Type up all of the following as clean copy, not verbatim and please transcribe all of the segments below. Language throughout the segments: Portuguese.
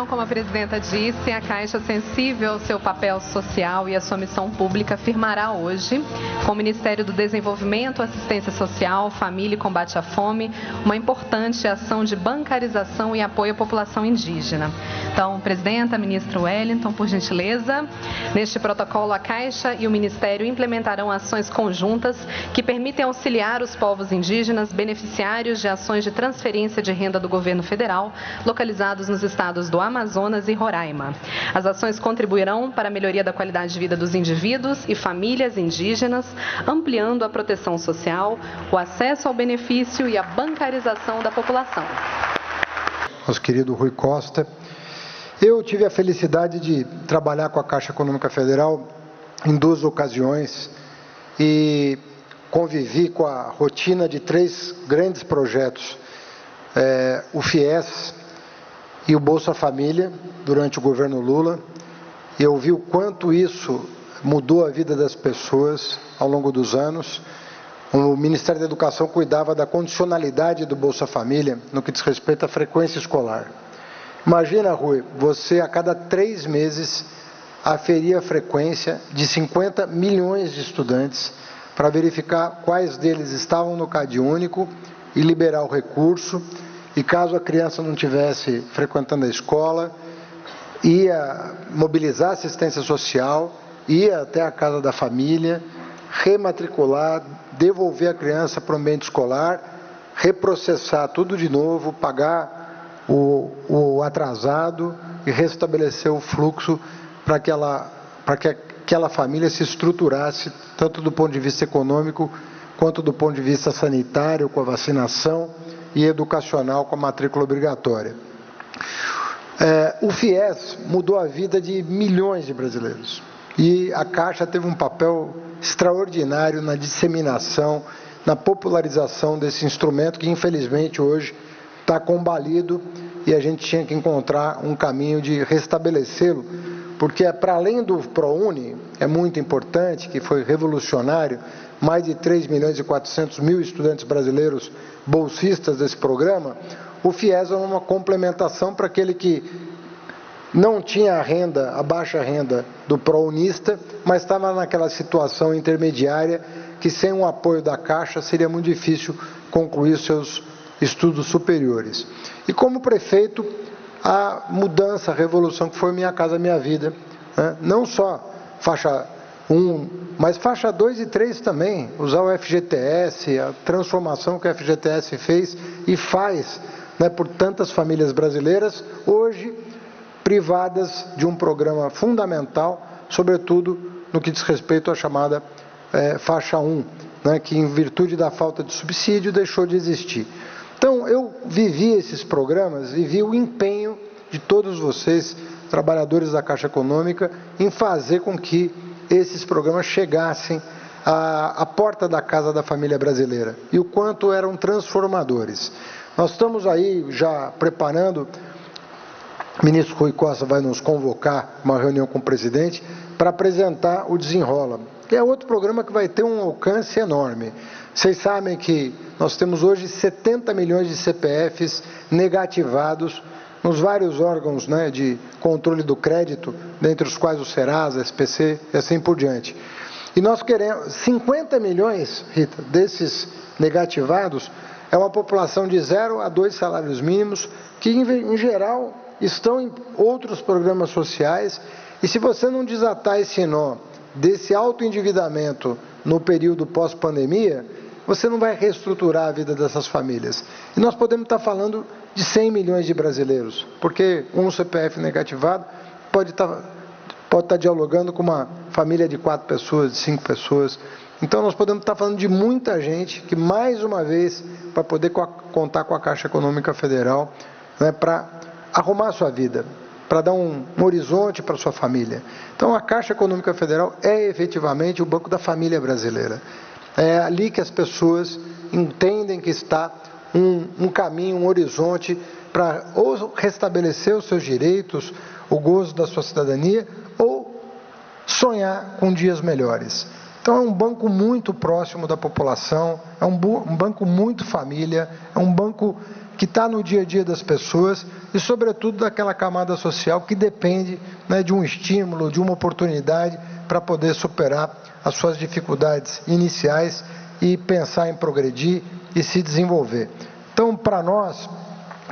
como a presidenta disse, a Caixa, sensível ao seu papel social e à sua missão pública, firmará hoje, com o Ministério do Desenvolvimento, Assistência Social, Família e Combate à Fome, uma importante ação de bancarização e apoio à população indígena. Então, presidenta, ministro Wellington, por gentileza, neste protocolo a Caixa e o Ministério implementarão ações conjuntas que permitem auxiliar os povos indígenas beneficiários de ações de transferência de renda do governo federal, localizados nos estados do Amazonas e Roraima. As ações contribuirão para a melhoria da qualidade de vida dos indivíduos e famílias indígenas, ampliando a proteção social, o acesso ao benefício e a bancarização da população. Nosso querido Rui Costa, eu tive a felicidade de trabalhar com a Caixa Econômica Federal em 2 ocasiões e convivi com a rotina de 3 grandes projetos, o FIES e o Bolsa Família, durante o governo Lula. E eu vi o quanto isso mudou a vida das pessoas ao longo dos anos. O Ministério da Educação cuidava da condicionalidade do Bolsa Família no que diz respeito à frequência escolar. Imagina, Rui, você a cada 3 meses aferir a frequência de 50 milhões de estudantes para verificar quais deles estavam no CadÚnico e liberar o recurso. E caso a criança não estivesse frequentando a escola, ia mobilizar a assistência social, ia até a casa da família, rematricular, devolver a criança para o ambiente escolar, reprocessar tudo de novo, pagar o atrasado e restabelecer o fluxo para que aquela família se estruturasse, tanto do ponto de vista econômico, quanto do ponto de vista sanitário, com a vacinação, e educacional, com a matrícula obrigatória. O FIES mudou a vida de milhões de brasileiros. E a Caixa teve um papel extraordinário na disseminação, na popularização desse instrumento que, infelizmente, hoje está combalido e a gente tinha que encontrar um caminho de restabelecê-lo, porque, para além do ProUni, é muito importante, que foi revolucionário, mais de 3.400.000 estudantes brasileiros bolsistas desse programa, o FIES é uma complementação para aquele que não tinha a baixa renda do prounista, mas estava naquela situação intermediária que, sem o apoio da Caixa, seria muito difícil concluir seus estudos superiores. E como prefeito, a mudança, a revolução que foi Minha Casa Minha Vida, né? Não só faixa 1, mas faixa 2 e 3 também, usar o FGTS, a transformação que o FGTS fez e faz, né, por tantas famílias brasileiras, hoje privadas de um programa fundamental, sobretudo no que diz respeito à chamada faixa 1, né, que, em virtude da falta de subsídio, deixou de existir. Então, eu vivi esses programas e vi o empenho de todos vocês, trabalhadores da Caixa Econômica, em fazer com que esses programas chegassem à porta da casa da família brasileira, e o quanto eram transformadores. Nós estamos aí já preparando, o ministro Rui Costa vai nos convocar uma reunião com o presidente para apresentar o Desenrola, que é outro programa que vai ter um alcance enorme. Vocês sabem que nós temos hoje 70 milhões de CPFs negativados nos vários órgãos, né, de controle do crédito, dentre os quais o Serasa, SPC e assim por diante. E nós queremos 50 milhões, Rita, desses negativados, é uma população de 0 a 2 salários mínimos, que em geral estão em outros programas sociais, e se você não desatar esse nó desse autoendividamento no período pós-pandemia, você não vai reestruturar a vida dessas famílias. E nós podemos estar falando de 100 milhões de brasileiros, porque um CPF negativado pode estar dialogando com uma família de 4 pessoas, de 5 pessoas. Então, nós podemos estar falando de muita gente que, mais uma vez, vai poder contar com a Caixa Econômica Federal, né, para arrumar a sua vida, para dar um horizonte para a sua família. Então, a Caixa Econômica Federal é efetivamente o banco da família brasileira. É ali que as pessoas entendem que está um caminho, um horizonte para ou restabelecer os seus direitos, o gozo da sua cidadania, ou sonhar com dias melhores. Então, é um banco muito próximo da população, é um banco muito família, é um banco que está no dia a dia das pessoas e, sobretudo, daquela camada social que depende, né, de um estímulo, de uma oportunidade para poder superar as suas dificuldades iniciais e pensar em progredir e se desenvolver. Então, para nós,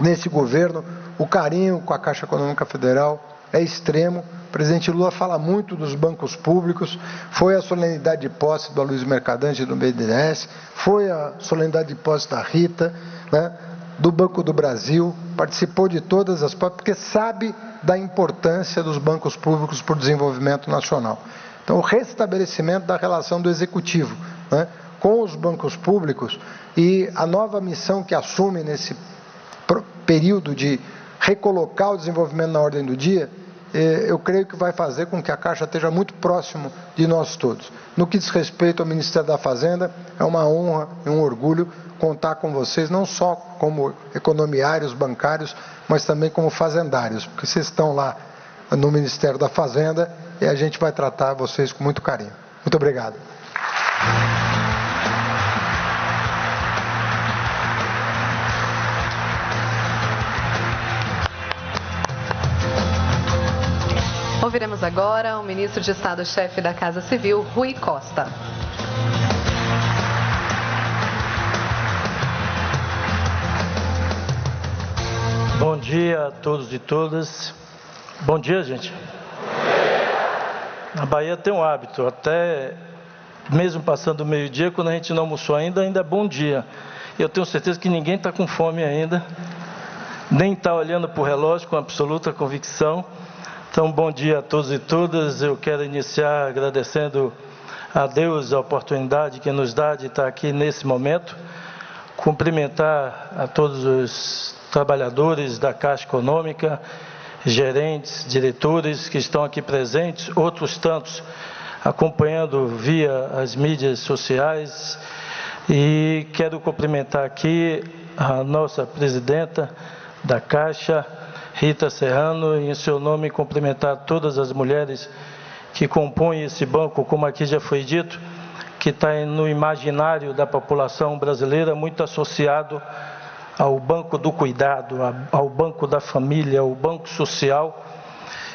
nesse governo, o carinho com a Caixa Econômica Federal é extremo. O presidente Lula fala muito dos bancos públicos, foi a solenidade de posse do Aloysio Mercadante do BNDES, foi a solenidade de posse da Rita, né, do Banco do Brasil, participou de todas as partes, porque sabe da importância dos bancos públicos para o desenvolvimento nacional. Então, o restabelecimento da relação do Executivo, né, com os bancos públicos e a nova missão que assume nesse período de recolocar o desenvolvimento na ordem do dia, eu creio que vai fazer com que a Caixa esteja muito próximo de nós todos. No que diz respeito ao Ministério da Fazenda, é uma honra e um orgulho contar com vocês, não só como economiários, bancários, mas também como fazendários, porque vocês estão lá no Ministério da Fazenda e a gente vai tratar vocês com muito carinho. Muito obrigado. Ouviremos agora o ministro de Estado-chefe da Casa Civil, Rui Costa. Bom dia a todos e todas. Bom dia, gente. A Bahia tem um hábito, até mesmo passando o meio-dia, quando a gente não almoçou ainda é bom dia. Eu tenho certeza que ninguém está com fome ainda, nem está olhando para o relógio com absoluta convicção. Então, bom dia a todos e todas. Eu quero iniciar agradecendo a Deus a oportunidade que nos dá de estar aqui nesse momento. Cumprimentar a todos os trabalhadores da Caixa Econômica, gerentes, diretores que estão aqui presentes, outros tantos acompanhando via as mídias sociais. E quero cumprimentar aqui a nossa presidenta da Caixa, Rita Serrano, e em seu nome cumprimentar todas as mulheres que compõem esse banco, como aqui já foi dito, que está no imaginário da população brasileira, muito associado ao banco do cuidado, ao banco da família, ao banco social.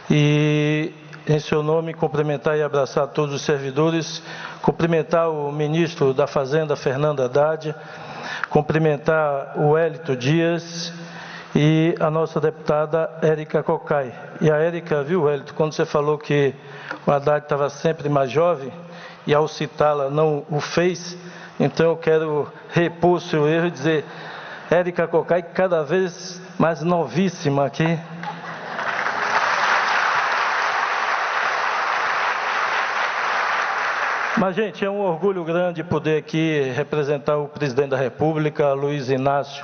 E em seu nome cumprimentar e abraçar todos os servidores, cumprimentar o ministro da Fazenda, Fernando Haddad, cumprimentar o Wellington Dias e a nossa deputada Érica Cocai. E a Érica, viu, Wellington, quando você falou que o Haddad estava sempre mais jovem, e ao citá-la não o fez, então eu quero repor o seu erro e dizer, Érica Cocai, cada vez mais novíssima aqui. Mas, gente, é um orgulho grande poder aqui representar o presidente da República, Luiz Inácio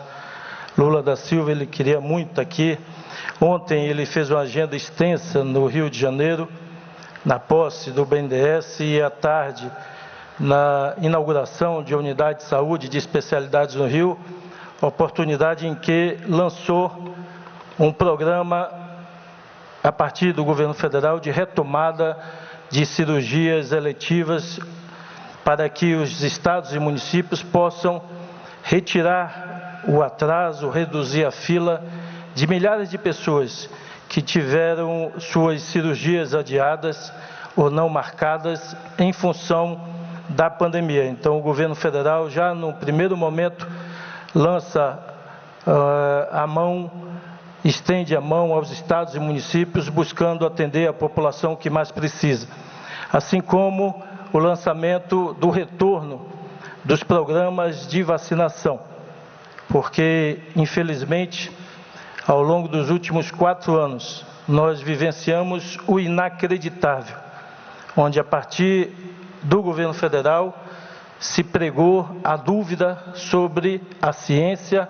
Lula da Silva. Ele queria muito estar aqui. Ontem ele fez uma agenda extensa no Rio de Janeiro, na posse do BNDES, e à tarde, na inauguração de unidade de saúde de especialidades no Rio, oportunidade em que lançou um programa a partir do governo federal de retomada de cirurgias eletivas para que os estados e municípios possam retirar o atraso, reduzir a fila de milhares de pessoas que tiveram suas cirurgias adiadas ou não marcadas em função da pandemia. Então, o governo federal já no primeiro momento lança a mão, estende a mão aos estados e municípios, buscando atender a população que mais precisa. Assim como o lançamento do retorno dos programas de vacinação, porque, infelizmente, ao longo dos últimos 4 anos, nós vivenciamos o inacreditável, onde, a partir do governo federal, se pregou a dúvida sobre a ciência,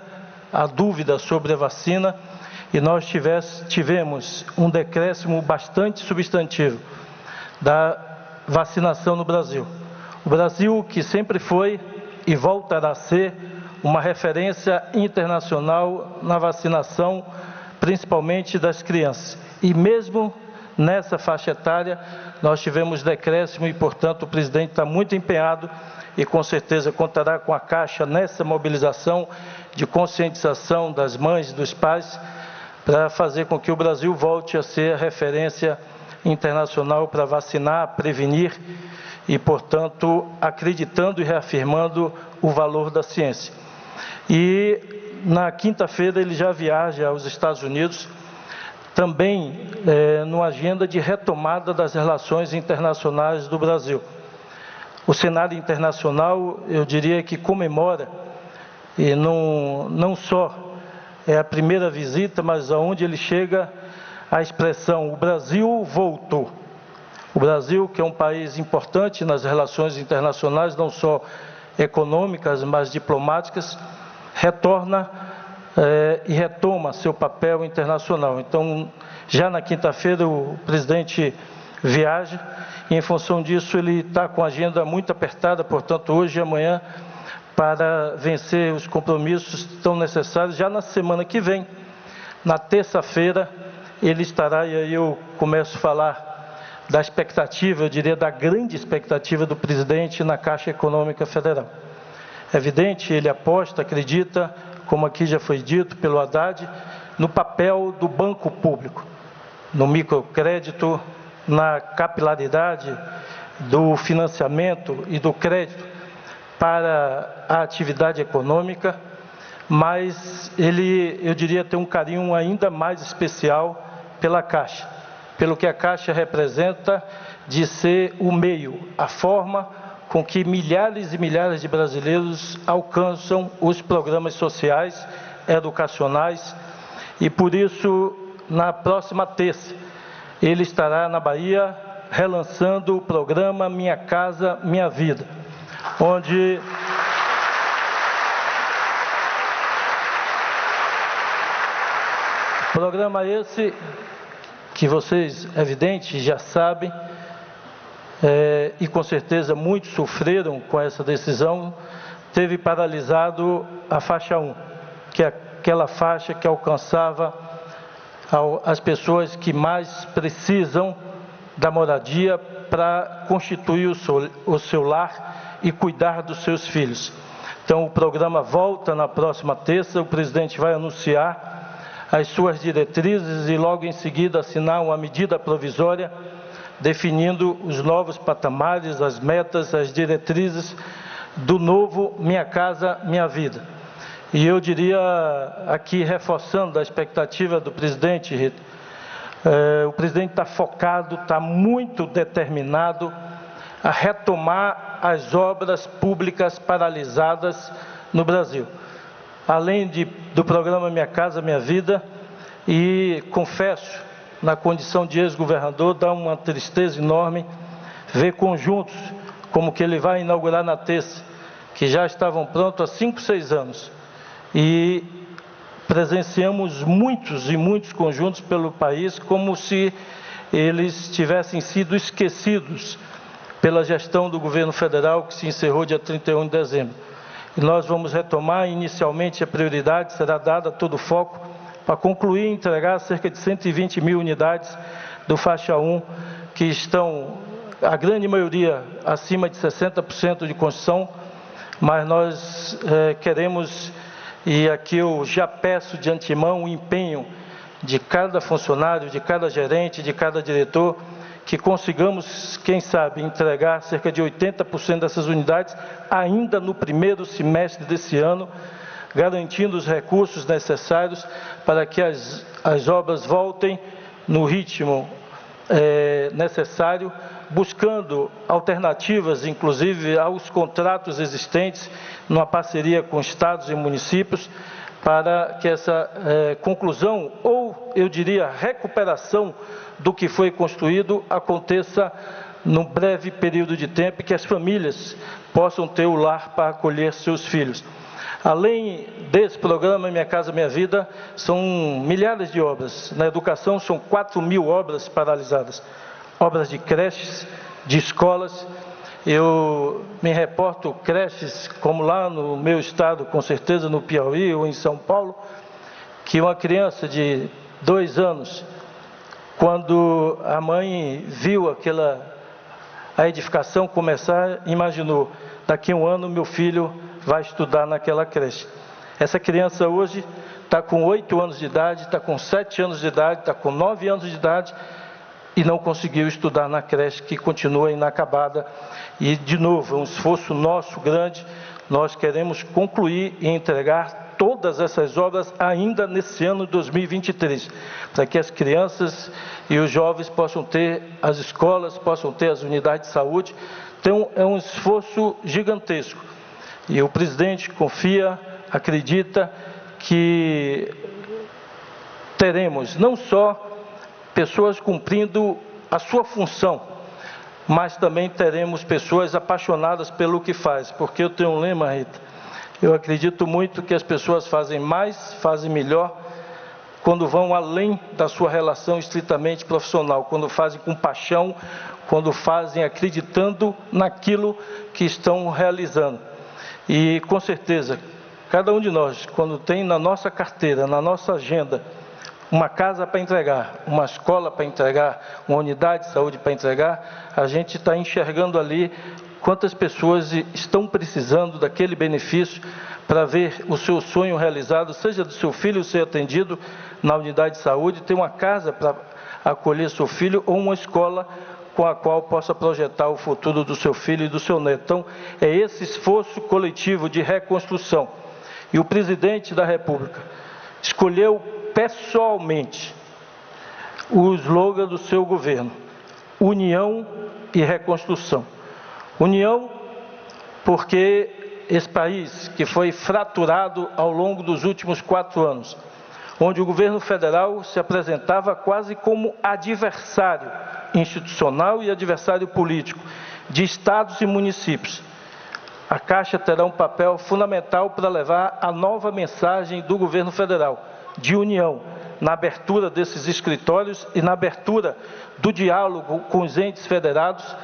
a dúvida sobre a vacina, e nós tivemos um decréscimo bastante substantivo da vacinação no Brasil. O Brasil, que sempre foi e voltará a ser uma referência internacional na vacinação, principalmente das crianças. E mesmo nessa faixa etária, nós tivemos decréscimo e, portanto, o presidente está muito empenhado e com certeza contará com a Caixa nessa mobilização de conscientização das mães e dos pais para fazer com que o Brasil volte a ser a referência internacional para vacinar, prevenir e, portanto, acreditando e reafirmando o valor da ciência. E na quinta-feira ele já viaja aos Estados Unidos, também numa agenda de retomada das relações internacionais do Brasil. O cenário internacional, eu diria que comemora, e não só é a primeira visita, mas aonde ele chega, a expressão, o Brasil voltou. O Brasil, que é um país importante nas relações internacionais, não só econômicas, mas diplomáticas, retorna e retoma seu papel internacional. Então, já na quinta-feira, o presidente viaja, e em função disso ele está com a agenda muito apertada, portanto, hoje e amanhã, para vencer os compromissos tão necessários. Já na semana que vem, na terça-feira, ele estará, e aí eu começo a falar da expectativa, eu diria da grande expectativa do presidente na Caixa Econômica Federal. É evidente, ele aposta, acredita, como aqui já foi dito pelo Haddad, no papel do banco público, no microcrédito, na capilaridade do financiamento e do crédito para a atividade econômica, mas ele, eu diria, tem um carinho ainda mais especial pela Caixa, pelo que a Caixa representa de ser o meio, a forma com que milhares e milhares de brasileiros alcançam os programas sociais, educacionais, e por isso, na próxima terça, ele estará na Bahia relançando o programa Minha Casa Minha Vida, onde programa esse que vocês, evidente, já sabem, e com certeza muitos sofreram com essa decisão, teve paralisado a faixa 1, que é aquela faixa que alcançava as pessoas que mais precisam da moradia para constituir o seu lar e cuidar dos seus filhos. Então, o programa volta na próxima terça, o presidente vai anunciar as suas diretrizes e logo em seguida assinar uma medida provisória definindo os novos patamares, as metas, as diretrizes do novo Minha Casa Minha Vida. E eu diria aqui, reforçando a expectativa do presidente, Rita, o presidente está focado, está muito determinado a retomar as obras públicas paralisadas no Brasil. Além do programa Minha Casa Minha Vida, e confesso, na condição de ex-governador, dá uma tristeza enorme ver conjuntos como que ele vai inaugurar na terça, que já estavam prontos há 5, 6 anos. E presenciamos muitos e muitos conjuntos pelo país como se eles tivessem sido esquecidos pela gestão do governo federal, que se encerrou dia 31 de dezembro. E nós vamos retomar, inicialmente a prioridade será dada todo o foco para concluir e entregar cerca de 120 mil unidades do faixa 1, que estão, a grande maioria, acima de 60% de construção, mas nós queremos, e aqui eu já peço de antemão o empenho de cada funcionário, de cada gerente, de cada diretor, que consigamos, quem sabe, entregar cerca de 80% dessas unidades ainda no primeiro semestre desse ano, garantindo os recursos necessários para que as obras voltem no ritmo necessário, buscando alternativas, inclusive, aos contratos existentes, numa parceria com estados e municípios, para que essa conclusão, ou eu diria recuperação do que foi construído, aconteça num breve período de tempo e que as famílias possam ter o lar para acolher seus filhos. Além desse programa Minha Casa Minha Vida, são milhares de obras. Na educação são 4.000 obras paralisadas. Obras de creches, de escolas. Eu me reporto creches, como lá no meu estado, com certeza no Piauí ou em São Paulo, que uma criança de 2 anos, quando a mãe viu a edificação começar, imaginou, daqui a um ano meu filho vai estudar naquela creche. Essa criança hoje está com 8 anos de idade, está com 7 anos de idade, está com 9 anos de idade e não conseguiu estudar na creche, que continua inacabada. E, de novo, é um esforço nosso grande. Nós queremos concluir e entregar todas essas obras ainda nesse ano de 2023, para que as crianças e os jovens possam ter as escolas, possam ter as unidades de saúde. Então, é um esforço gigantesco. E o presidente confia, acredita que teremos não só pessoas cumprindo a sua função, mas também teremos pessoas apaixonadas pelo que faz, porque eu tenho um lema, Rita, eu acredito muito que as pessoas fazem mais, fazem melhor, quando vão além da sua relação estritamente profissional, quando fazem com paixão, quando fazem acreditando naquilo que estão realizando. E, com certeza, cada um de nós, quando tem na nossa carteira, na nossa agenda, uma casa para entregar, uma escola para entregar, uma unidade de saúde para entregar, a gente está enxergando ali quantas pessoas estão precisando daquele benefício para ver o seu sonho realizado, seja do seu filho ser atendido na unidade de saúde, ter uma casa para acolher seu filho ou uma escola com a qual possa projetar o futuro do seu filho e do seu neto. Então, é esse esforço coletivo de reconstrução. E o presidente da República escolheu pessoalmente o slogan do seu governo: união e reconstrução. União, porque esse país que foi fraturado ao longo dos últimos 4 anos, onde o governo federal se apresentava quase como adversário institucional e adversário político de estados e municípios. A Caixa terá um papel fundamental para levar a nova mensagem do governo federal, de união, na abertura desses escritórios e na abertura do diálogo com os entes federados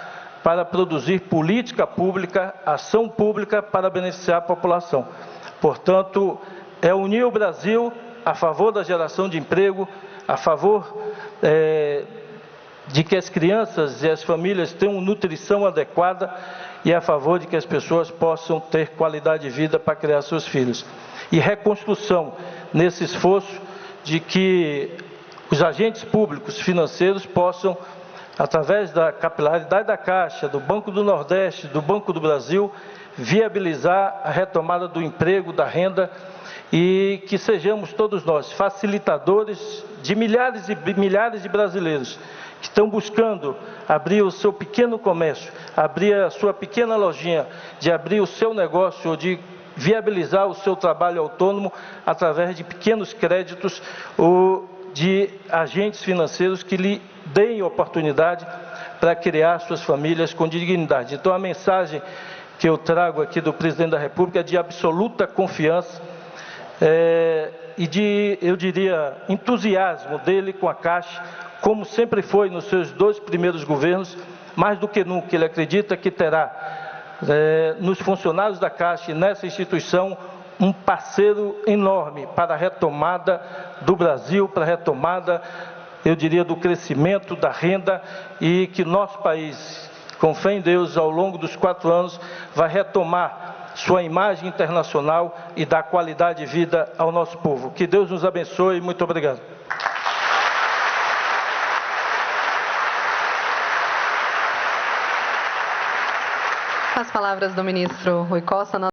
para produzir política pública, ação pública para beneficiar a população. Portanto, é unir o Brasil a favor da geração de emprego, a favor de que as crianças e as famílias tenham nutrição adequada e a favor de que as pessoas possam ter qualidade de vida para criar seus filhos. E reconstrução nesse esforço de que os agentes públicos financeiros possam, através da capilaridade da Caixa, do Banco do Nordeste, do Banco do Brasil, viabilizar a retomada do emprego, da renda, e que sejamos todos nós facilitadores de milhares e milhares de brasileiros que estão buscando abrir o seu pequeno comércio, abrir a sua pequena lojinha, de abrir o seu negócio ou de viabilizar o seu trabalho autônomo através de pequenos créditos ou de agentes financeiros que lhe deem oportunidade para criar suas famílias com dignidade. Então, a mensagem que eu trago aqui do presidente da República é de absoluta confiança e de, eu diria, entusiasmo dele com a Caixa, como sempre foi nos seus 2 primeiros governos, mais do que nunca ele acredita que terá nos funcionários da Caixa e nessa instituição um parceiro enorme para a retomada do Brasil, para a retomada, eu diria, do crescimento, da renda, e que nosso país, com fé em Deus, ao longo dos 4 anos, vai retomar sua imagem internacional e dar qualidade de vida ao nosso povo. Que Deus nos abençoe. Muito obrigado. As palavras do ministro Rui Costa.